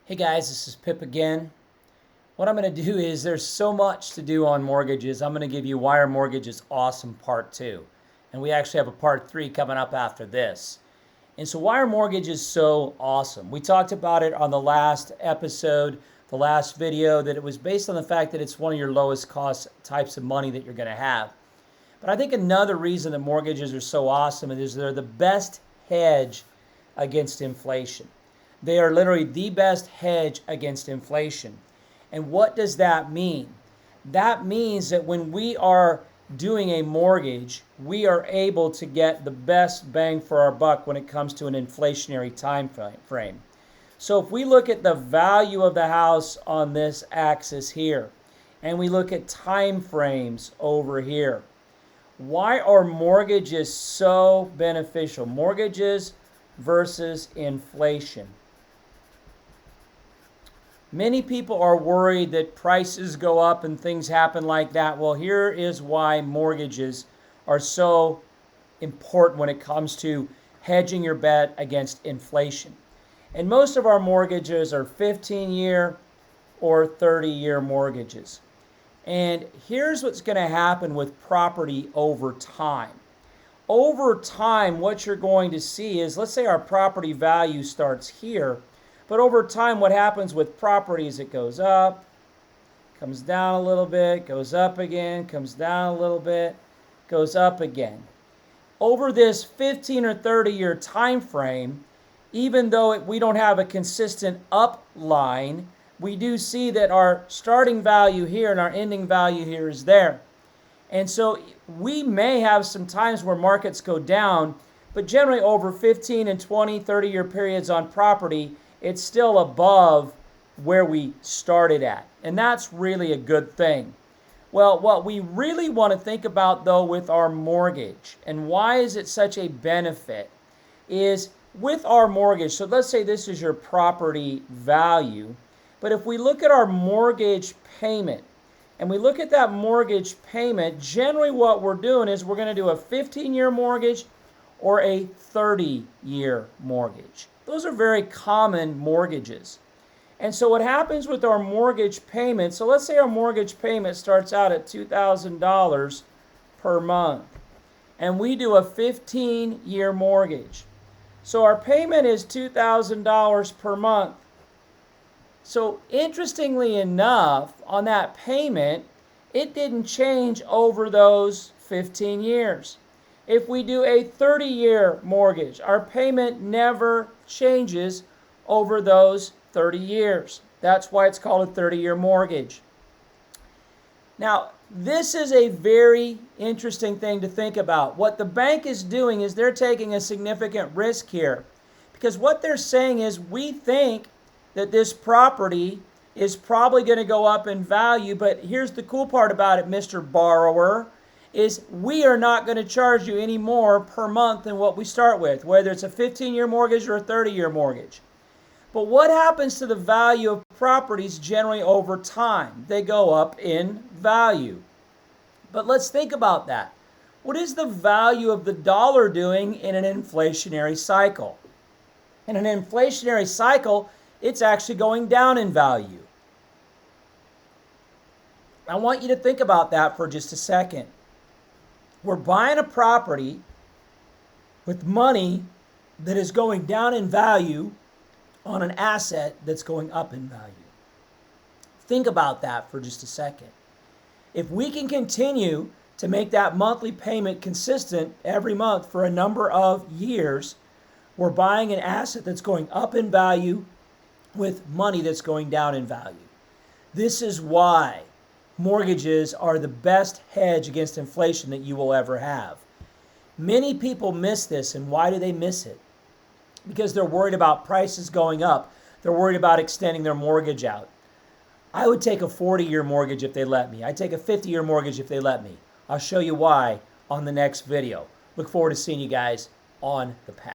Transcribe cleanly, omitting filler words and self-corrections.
Hey guys, this is Pip again. What I'm going to do is there's so much to do on mortgages. I'm going to give you why our mortgage is awesome part 2. And we actually have a part 3 coming up after this. And so why our mortgage is so awesome. We talked about it on the last episode, the last video, that it was based on the fact that it's one of your lowest cost types of money that you're going to have. But I think another reason that mortgages are so awesome is they're the best hedge against inflation. They are literally the best hedge against inflation. And what does that mean? That means that when we are doing a mortgage, we are able to get the best bang for our buck when it comes to an inflationary time frame. So if we look at the value of the house on this axis here, and we look at time frames over here, why are mortgages so beneficial? Mortgages versus inflation. Many people are worried that prices go up and things happen like that. Well, here is why mortgages are so important when it comes to hedging your bet against inflation. And most of our mortgages are 15-year or 30-year mortgages. And here's what's going to happen with property over time. Over time, what you're going to see is, let's say our property value starts here. But over time, what happens with property is it goes up, comes down a little bit, goes up again, comes down a little bit, goes up again. Over this 15 or 30-year time frame, even though we don't have a consistent up line, we do see that our starting value here and our ending value here is there. And so we may have some times where markets go down, but generally over 15 and 20, 30-year periods on property, it's still above where we started at. And that's really a good thing. Well, what we really want to think about, though, with our mortgage, and why is it such a benefit, is with our mortgage. So let's say this is your property value. But if we look at our mortgage payment, and we look at that mortgage payment, generally what we're doing is we're going to do a 15-year mortgage or a 30-year mortgage. Those are very common mortgages. And so what happens with our mortgage payment, so let's say our mortgage payment starts out at $2,000 per month, and we do a 15-year mortgage. So our payment is $2,000 per month. So interestingly enough, on that payment, it didn't change over those 15 years. If we do a 30-year mortgage, our payment never changes over those 30 years. That's why it's called a 30-year mortgage. Now, this is a very interesting thing to think about. What the bank is doing is they're taking a significant risk here, because what they're saying is, we think that this property is probably going to go up in value, but here's the cool part about it, Mr. Borrower, is we are not going to charge you any more per month than what we start with, whether it's a 15-year mortgage or a 30-year mortgage. But what happens to the value of properties generally over time? They go up in value. But let's think about that. What is the value of the dollar doing in an inflationary cycle? In an inflationary cycle, it's actually going down in value. I want you to think about that for just a second. We're buying a property with money that is going down in value on an asset that's going up in value. Think about that for just a second. If we can continue to make that monthly payment consistent every month for a number of years, we're buying an asset that's going up in value with money that's going down in value. This is why mortgages are the best hedge against inflation that you will ever have. Many people miss this, and why do they miss it? Because they're worried about prices going up. They're worried about extending their mortgage out. I would take a 40-year mortgage if they let me. I'd take a 50-year mortgage if they let me. I'll show you why on the next video. Look forward to seeing you guys on the path.